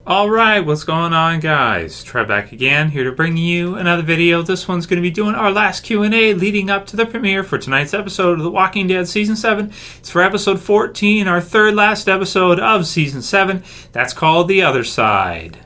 Alright, what's going on, guys? Trev back again, here to bring you another video. This one's going to be doing our last Q&A leading up to the premiere for tonight's episode of The Walking Dead Season 7. It's for episode 14, our third last episode of Season 7. That's called The Other Side.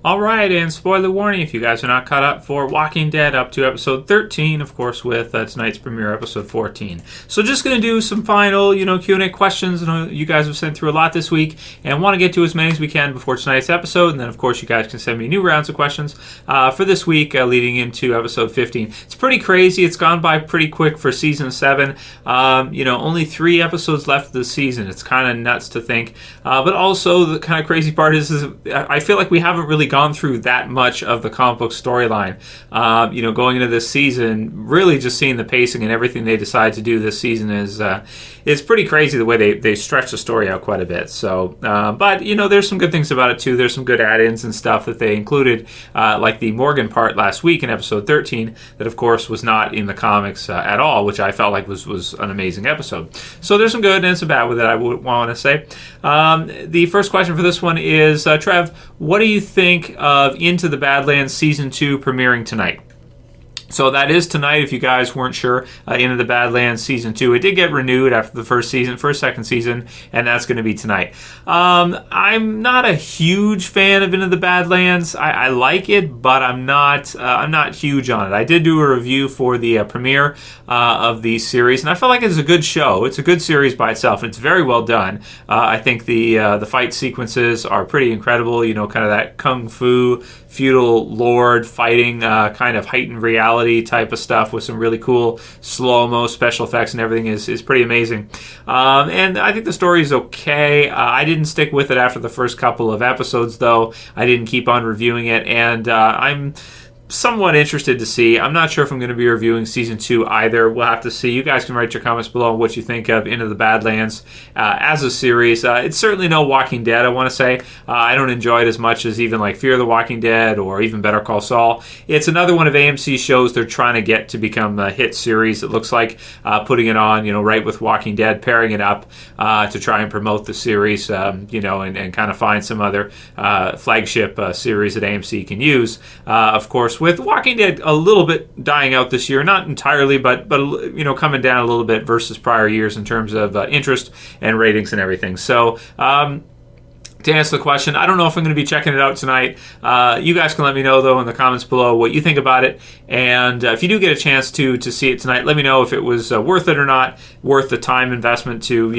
Alright, and spoiler warning, if you guys are not caught up for Walking Dead up to episode 13, of course, with tonight's premiere, episode 14. So just going to do some final, Q&A questions. I know you guys have sent through a lot this week, and want to get to as many as we can before tonight's episode, and then, of course, you guys can send me new rounds of questions for this week leading into episode 15. It's pretty crazy. It's gone by pretty quick for Season 7. Only 3 episodes left of the season. It's kind of nuts to think. But also, the kind of crazy part is I feel like we haven't really gone through that much of the comic book storyline. Going into this season, really just seeing the pacing and everything they decide to do this season is pretty crazy the way they stretch the story out quite a bit. So, but there's some good things about it too. There's some good add-ins and stuff that they included, like the Morgan part last week in episode 13, that of course was not in the comics at all, which I felt like was an amazing episode. So there's some good and some bad with it, I would want to say. The first question for this one is, Trev, what do you think of Into the Badlands Season 2 premiering tonight? So that is tonight, if you guys weren't sure. Into the Badlands Season 2. It did get renewed after the second season, and that's going to be tonight. I'm not a huge fan of Into the Badlands. I like it, but I'm not huge on it. I did do a review for the premiere of the series, and I felt like it's a good show. It's a good series by itself. It's very well done. I think the fight sequences are pretty incredible. Kind of that kung fu, feudal lord fighting, kind of heightened reality type of stuff with some really cool slow-mo special effects and everything is pretty amazing. And I think the story is okay. I didn't stick with it after the first couple of episodes, though. I didn't keep on reviewing it, and I'm somewhat interested to see. I'm not sure if I'm going to be reviewing Season 2 either. We'll have to see. You guys can write your comments below on what you think of Into the Badlands as a series. It's certainly no Walking Dead, I want to say. I don't enjoy it as much as even like Fear the Walking Dead or even Better Call Saul. It's another one of AMC's shows they're trying to get to become a hit series. It looks like putting it on, right with Walking Dead, pairing it up to try and promote the series, and kind of find some other flagship series that AMC can use. Of course, with Walking Dead a little bit dying out this year, not entirely, but coming down a little bit versus prior years in terms of interest and ratings and everything. So, to answer the question, I don't know if I'm going to be checking it out tonight. You guys can let me know, though, in the comments below what you think about it. And if you do get a chance to see it tonight, let me know if it was worth it or not, worth the time investment to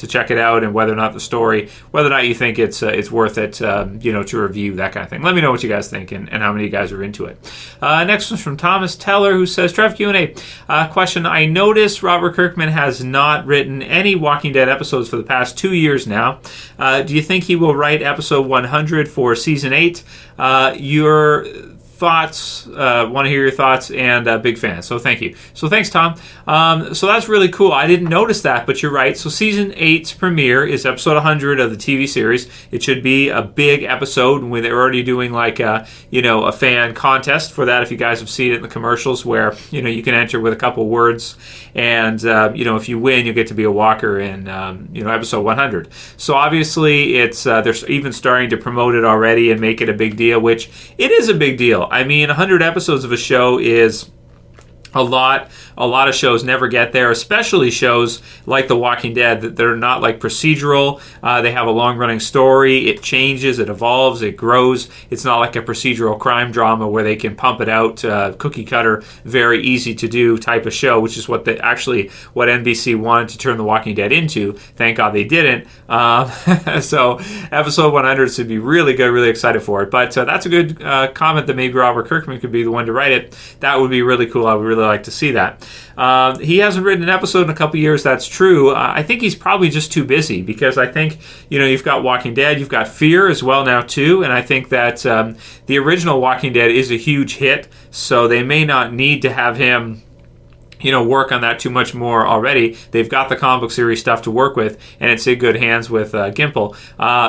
check it out, and whether or not the story, whether or not you think it's worth it, to review, that kind of thing. Let me know what you guys think and how many of you guys are into it. Next one's from Thomas Teller, who says, Trev, Q&A. Question, I noticed Robert Kirkman has not written any Walking Dead episodes for the past 2 years now. Do you think he will write episode 100 for season 8? Your thoughts, want to hear your thoughts, and big fan, so thank you. So thanks, Tom. So that's really cool. I didn't notice that, but you're right. So season 8's premiere is episode 100 of the TV series. It should be a big episode, when they're already doing like a fan contest for that, if you guys have seen it in the commercials, where you can enter with a couple words, and if you win, you get to be a walker in episode 100. So obviously it's they're even starting to promote it already and make it a big deal, which it is a big deal. I mean, 100 episodes of a show is a lot. A lot of shows never get there, especially shows like The Walking Dead, that they're not like procedural. They have a long-running story. It changes, it evolves, it grows. It's not like a procedural crime drama where they can pump it out, cookie cutter, very easy to do type of show, which is what what NBC wanted to turn The Walking Dead into. Thank God they didn't. So episode 100 should be really good, really excited for it. But that's a good comment that maybe Robert Kirkman could be the one to write it. That would be really cool. I would really like to see that. He hasn't written an episode in a couple years, that's true. I think he's probably just too busy, because I think, you've got Walking Dead, you've got Fear as well now too, and I think that the original Walking Dead is a huge hit, so they may not need to have him work on that too much more already. They've got the comic book series stuff to work with, and it's in good hands with Gimple.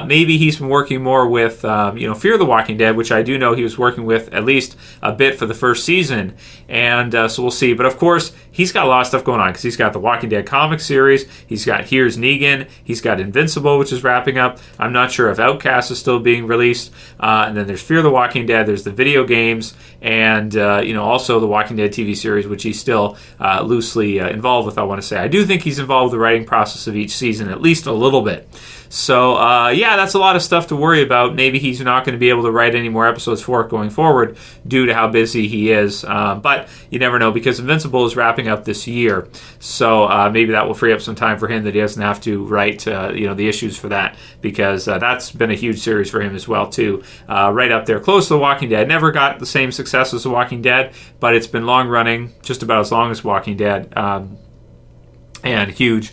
Maybe he's been working more with, Fear the Walking Dead, which I do know he was working with at least a bit for the first season, and so we'll see. But of course, he's got a lot of stuff going on because he's got the Walking Dead comic series, he's got Here's Negan, he's got Invincible, which is wrapping up. I'm not sure if Outcast is still being released, and then there's Fear the Walking Dead, there's the video games, and also the Walking Dead TV series, which he's still loosely involved with, I want to say. I do think he's involved with the writing process of each season, at least a little bit. So, that's a lot of stuff to worry about. Maybe he's not going to be able to write any more episodes for it going forward due to how busy he is. But you never know, because Invincible is wrapping up this year. So maybe that will free up some time for him that he doesn't have to write, the issues for that, because that's been a huge series for him as well, too. Right up there, close to The Walking Dead. Never got the same success as The Walking Dead, but it's been long-running, just about as long as Walking Dead, and huge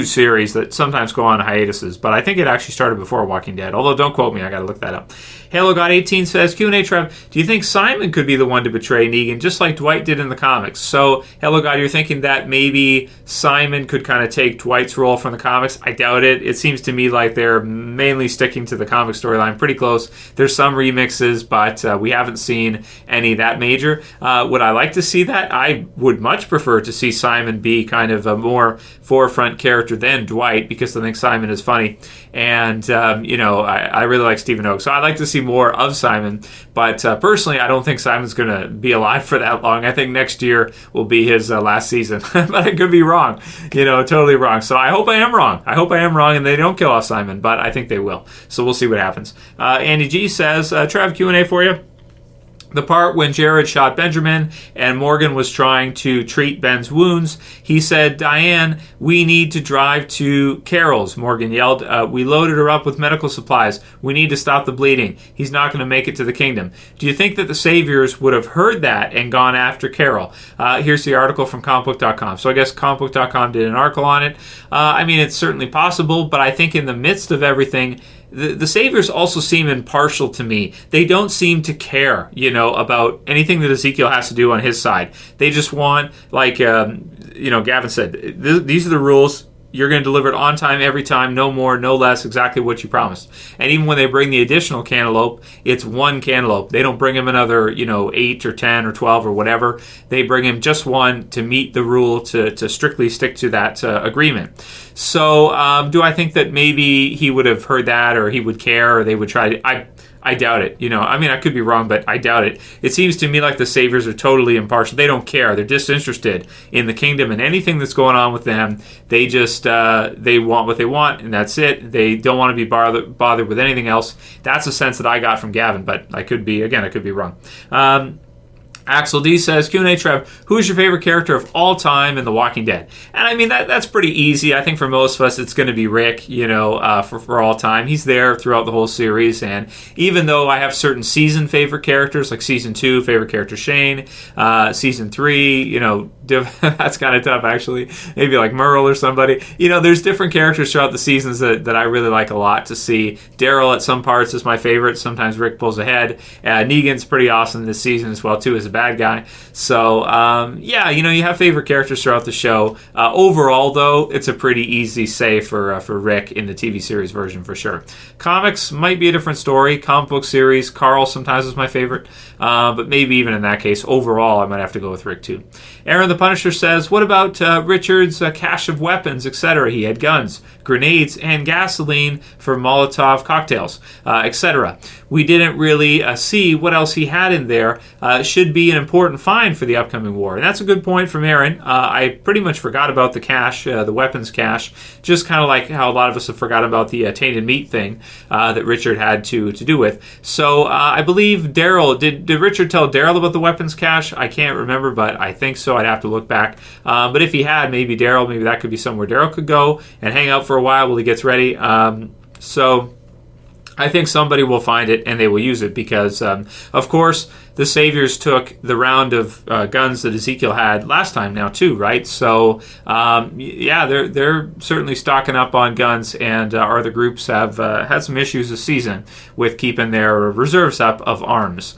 series that sometimes go on hiatuses, but I think it actually started before Walking Dead, although don't quote me, I gotta look that up. Halo God 18 says, Q&A Trev, do you think Simon could be the one to betray Negan, just like Dwight did in the comics? So, Halo God, you're thinking that maybe Simon could kind of take Dwight's role from the comics? I doubt it. It seems to me like they're mainly sticking to the comic storyline pretty close. There's some remixes, but we haven't seen any that major. Would I like to see that? I would much prefer to see Simon be kind of a more forefront character than Dwight, because I think Simon is funny, and I really like Stephen Oak, so I'd like to see more of Simon, but personally I don't think Simon's going to be alive for that long. I think next year will be his last season, but I could be wrong, totally wrong. So I hope I am wrong and they don't kill off Simon, but I think they will, so we'll see what happens. Andy G says, Trev, Q&A for you. The part when Jared shot Benjamin and Morgan was trying to treat Ben's wounds, he said, Diane, we need to drive to Carol's. Morgan yelled, we loaded her up with medical supplies. We need to stop the bleeding. He's not going to make it to the kingdom. Do you think that the Saviors would have heard that and gone after Carol? Here's the article from comicbook.com. So I guess comicbook.com did an article on it. It's certainly possible, but I think in the midst of everything, the Saviors also seem impartial to me. They don't seem to care, about anything that Ezekiel has to do on his side. They just want, like, Gavin said, these are the rules. You're going to deliver it on time every time, no more, no less, exactly what you promised. And even when they bring the additional cantaloupe, it's one cantaloupe. They don't bring him another, 8 or 10 or 12 or whatever. They bring him just one to meet the rule, to strictly stick to that agreement. So do I think that maybe he would have heard that, or he would care, or they would try to... I doubt it. I could be wrong, but I doubt it. It seems to me like the Saviors are totally impartial. They don't care. They're disinterested in the kingdom and anything that's going on with them. They just, they want what they want, and that's it. They don't want to be bothered with anything else. That's the sense that I got from Gavin, but I could be wrong. Axel D says, Q&A Trev, who is your favorite character of all time in The Walking Dead? And that's pretty easy. I think for most of us it's going to be Rick, for all time. He's there throughout the whole series, and even though I have certain season favorite characters, like season 2, favorite character Shane, season 3, that's kind of tough actually. Maybe like Merle or somebody. There's different characters throughout the seasons that I really like a lot to see. Daryl at some parts is my favorite. Sometimes Rick pulls ahead. Negan's pretty awesome this season as well too, as a bad guy. So you have favorite characters throughout the show. Overall though, it's a pretty easy say for Rick in the TV series version for sure. Comics might be a different story. Comic book series, Carl sometimes is my favorite, but maybe even in that case, overall I might have to go with Rick too. Aaron the Punisher says, what about Richard's cache of weapons, etc.? He had guns, grenades, and gasoline for Molotov cocktails, etc. We didn't really see what else he had in there. Should be an important find for the upcoming war. And that's a good point from Aaron. I pretty much forgot about the cache, the weapons cache, just kind of like how a lot of us have forgotten about the tainted meat thing that Richard had to do with. So I believe Daryl, did Richard tell Daryl about the weapons cache? I can't remember, but I think so. I'd have to look back. But if he had, maybe that could be somewhere Daryl could go and hang out for a while while he gets ready. So I think somebody will find it and they will use it because, of course, the Saviors took the round of guns that Ezekiel had last time now too, right? So yeah, they're certainly stocking up on guns, and our other groups have had some issues this season with keeping their reserves up of arms.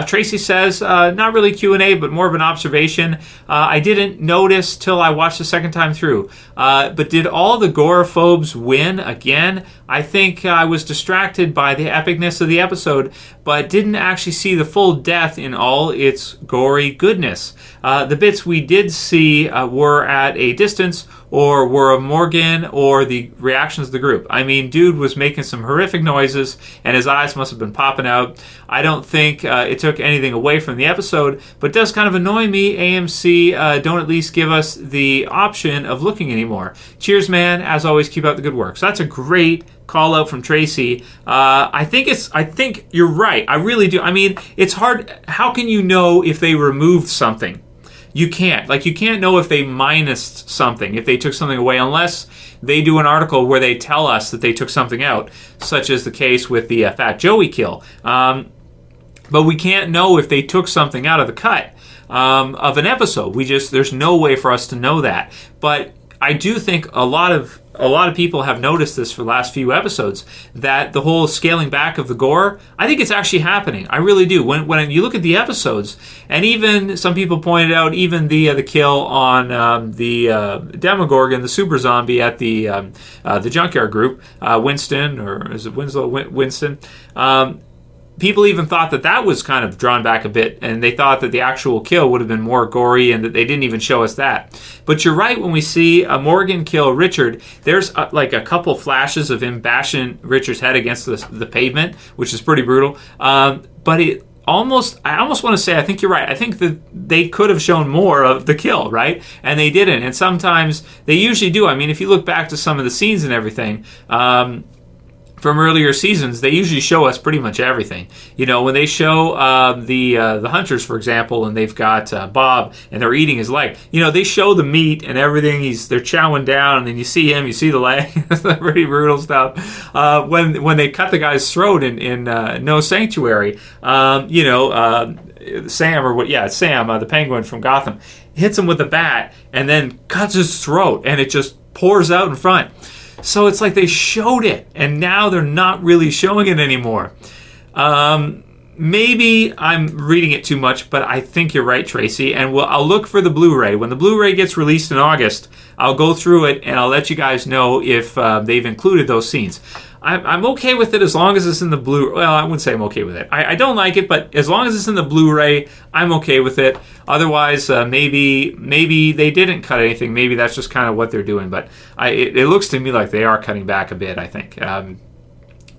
Tracy says, not really Q&A, but more of an observation. I didn't notice till I watched the second time through. But did all the gorephobes win again? I think I was distracted by the epicness of the episode, but didn't actually see the full death in all its gory goodness. The bits we did see were at a distance, or were of Morgan, or the reactions of the group. I mean, dude was making some horrific noises, and his eyes must have been popping out. I don't think it took anything away from the episode, but it does kind of annoy me AMC don't at least give us the option of looking anymore. Cheers, man. As always, keep up the good work. So that's a great call out from Tracy. I think you're right. I really do. I mean, it's hard. How can you know if they removed something? You can't. Like, you can't know if they minused something, if they took something away, unless they do an article where they tell us that they took something out, such as the case with the Fat Joey kill. But we can't know if they took something out of the cut of an episode. There's no way for us to know that. But I do think a lot of people have noticed this for the last few episodes, that the whole scaling back of the gore, I think it's actually happening. I really do. When you look at the episodes, and even some people pointed out, even the kill on the Demogorgon, the super zombie at the junkyard group, Winston, or is it Winslow? Winston. People even thought that was kind of drawn back a bit, and they thought that the actual kill would have been more gory, and that they didn't even show us that. But you're right, when we see Morgan kill Richard, there's like a couple flashes of him bashing Richard's head against the pavement, which is pretty brutal. But I almost want to say, I think you're right. I think that they could have shown more of the kill, right? And they didn't. And sometimes they usually do. I mean, if you look back to some of the scenes and everything, from earlier seasons, they usually show us pretty much everything. You know, when they show the hunters, for example, and they've got Bob, and they're eating his leg. You know, they show the meat and everything. They're chowing down, and then you see him, you see the leg. That's pretty brutal stuff. When they cut the guy's throat in No Sanctuary, Sam, the penguin from Gotham, hits him with a bat and then cuts his throat, and it just pours out in front. So it's like they showed it, and now they're not really showing it anymore. Maybe I'm reading it too much, but I think you're right, Tracy. And I'll look for the Blu-ray. When the Blu-ray gets released in August, I'll go through it, and I'll let you guys know if they've included those scenes. I'm okay with it as long as it's in the Blu-ray. Well, I wouldn't say I'm okay with it. I don't like it, but as long as it's in the Blu-ray, I'm okay with it. Otherwise, maybe they didn't cut anything. Maybe that's just kind of what they're doing. But it looks to me like they are cutting back a bit, I think.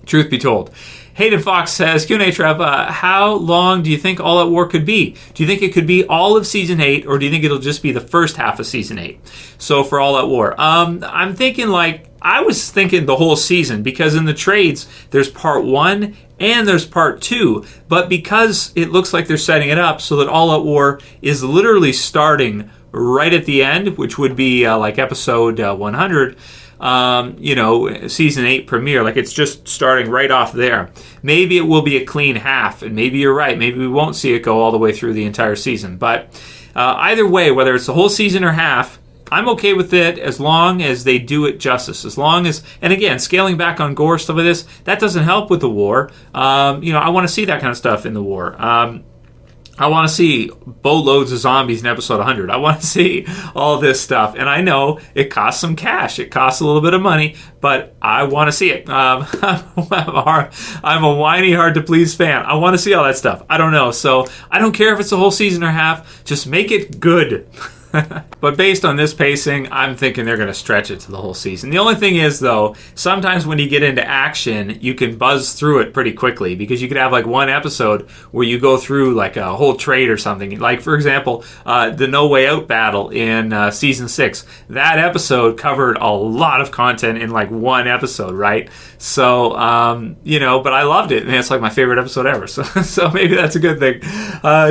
Truth be told. Hayden Fox says, Q&A, Trev, how long do you think All Out War could be? Do you think it could be all of Season 8, or do you think it'll just be the first half of Season 8? So for All Out War. I'm thinking I was thinking the whole season, because in the trades, there's Part 1 and there's Part 2. But because it looks like they're setting it up so that All Out War is literally starting right at the end, which would be like episode 100, Season 8 premiere, like it's just starting right off there. Maybe it will be a clean half, and maybe you're right. Maybe we won't see it go all the way through the entire season. But either way, whether it's the whole season or half, I'm okay with it as long as they do it justice. As long as, and again, scaling back on gore, stuff like this, that doesn't help with the war. I want to see that kind of stuff in the war. I want to see boatloads of zombies in episode 100. I want to see all this stuff. And I know it costs some cash. It costs a little bit of money, but I want to see it. I'm a whiny, hard-to-please fan. I want to see all that stuff. I don't know. So I don't care if it's a whole season or half. Just make it good. But based on this pacing, I'm thinking they're going to stretch it to the whole season. The only thing is, though, sometimes when you get into action, you can buzz through it pretty quickly, because you could have like one episode where you go through like a whole trade or something. Like, for example, the No Way Out battle in Season 6. That episode covered a lot of content in like one episode, right? So, but I loved it, and it's like my favorite episode ever. So maybe that's a good thing.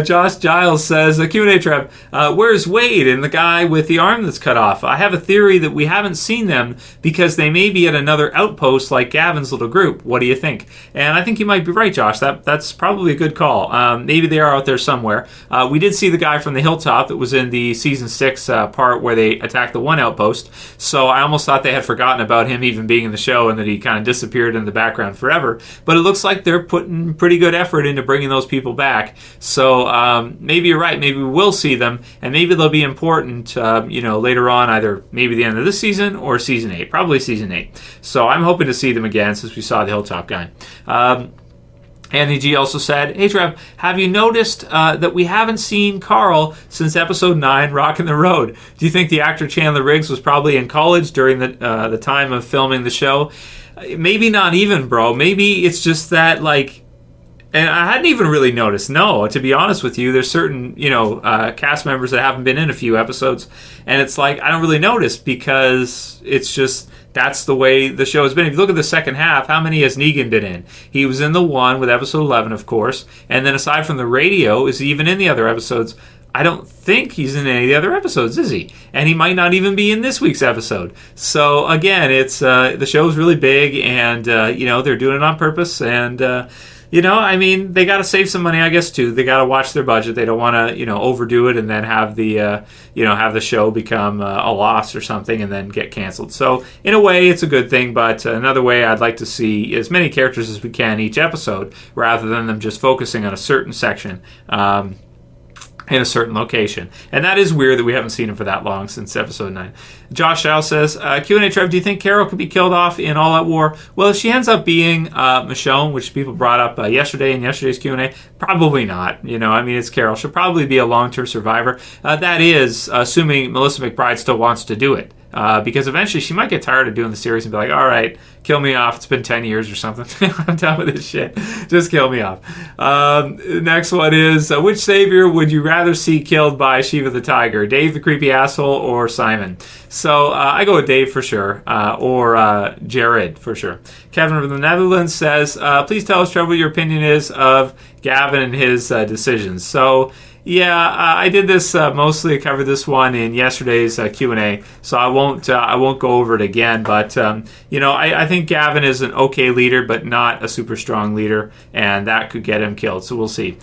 Josh Giles says, Q&A, Trev, where's Wade and the guy with the arm that's cut off. I have a theory that we haven't seen them because they may be at another outpost like Gavin's little group. What do you think? And I think you might be right, Josh. That's probably a good call. Maybe they are out there somewhere. We did see the guy from the hilltop that was in the season 6 part where they attacked the one outpost. So I almost thought they had forgotten about him even being in the show and that he kind of disappeared in the background forever. But it looks like they're putting pretty good effort into bringing those people back. So maybe you're right. Maybe we will see them, and maybe they'll be important, later on, either maybe the end of this season or season 8. Probably season 8. So I'm hoping to see them again since we saw the hilltop guy. Anthony G also said, "Hey Trev, have you noticed that we haven't seen Carl since episode 9, Rockin' the Road? Do you think the actor Chandler Riggs was probably in college during the time of filming the show? Maybe not even, bro. Maybe it's just that, and I hadn't even really noticed. No, to be honest with you, there's certain, cast members that haven't been in a few episodes, and it's like I don't really notice because it's just that's the way the show has been. If you look at the second half, how many has Negan been in? He was in the one with episode 11, of course, and then aside from the radio, is he even in the other episodes? I don't think he's in any of the other episodes, is he? And he might not even be in this week's episode. So again, it's the show's really big, and they're doing it on purpose, and they got to save some money, I guess, too. They got to watch their budget. They don't want to, overdo it and then have the, have the show become a loss or something and then get canceled. So in a way, it's a good thing. But another way, I'd like to see as many characters as we can each episode, rather than them just focusing on a certain section. In a certain location. And that is weird that we haven't seen him for that long, since episode 9. Josh Shaw says, Q&A, Trev, do you think Carol could be killed off in All Out War? Well, if she ends up being Michonne, which people brought up yesterday in yesterday's Q&A, probably not. It's Carol. She'll probably be a long-term survivor. That is, assuming Melissa McBride still wants to do it. Because eventually she might get tired of doing the series and be like, all right, kill me off. It's been 10 years or something. I'm done with this shit. Just kill me off. Next one is, which savior would you rather see killed by Shiva the Tiger? Dave the creepy asshole or Simon? So I go with Dave for sure, or Jared for sure. Kevin from the Netherlands says, please tell us, Trevor, what your opinion is of Gavin and his decisions. So yeah, I did this mostly. I covered this one in yesterday's Q&A, so I won't go over it again. But I think Gavin is an okay leader, but not a super strong leader, and that could get him killed. So we'll see.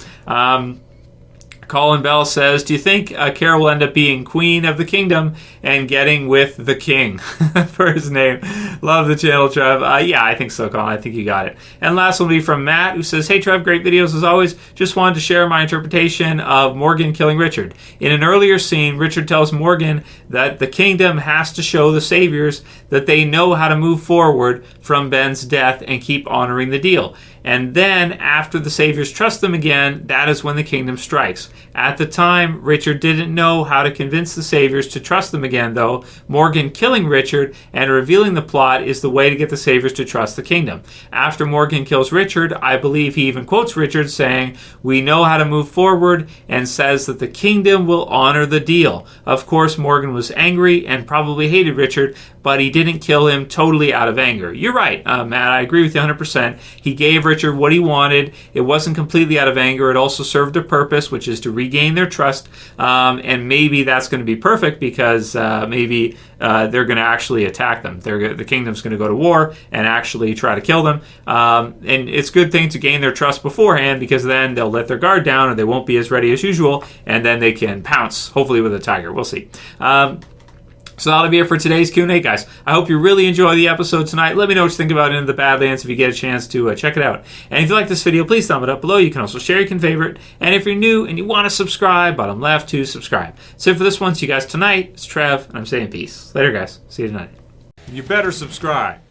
Colin Bell says, do you think Carol will end up being queen of the kingdom and getting with the king for his name? Love the channel, Trev. Yeah, I think so, Colin. I think you got it. And last will be from Matt, who says, hey, Trev, great videos as always. Just wanted to share my interpretation of Morgan killing Richard. In an earlier scene, Richard tells Morgan that the kingdom has to show the saviors that they know how to move forward from Ben's death and keep honoring the deal. And then, after the saviors trust them again, that is when the kingdom strikes. At the time, Richard didn't know how to convince the saviors to trust them again, though. Morgan killing Richard and revealing the plot is the way to get the saviors to trust the kingdom. After Morgan kills Richard, I believe he even quotes Richard saying, we know how to move forward, and says that the kingdom will honor the deal. Of course, Morgan was angry and probably hated Richard, but he didn't kill him totally out of anger. You're right, Matt, I agree with you 100%. He gave Richard what he wanted. It wasn't completely out of anger. It also served a purpose, which is to regain their trust. And maybe that's going to be perfect because maybe they're going to actually attack them. The kingdom's going to go to war and actually try to kill them. And it's a good thing to gain their trust beforehand, because then they'll let their guard down or they won't be as ready as usual, and then they can pounce, hopefully with a tiger. We'll see. So that'll be it for today's Q&A, guys. I hope you really enjoy the episode tonight. Let me know what you think about Into the Badlands if you get a chance to check it out. And if you like this video, please thumb it up below. You can also share, you can favorite. And if you're new and you want to subscribe, bottom left to subscribe. So for this one, see you guys tonight. It's Trev, and I'm saying peace. Later, guys. See you tonight. You better subscribe.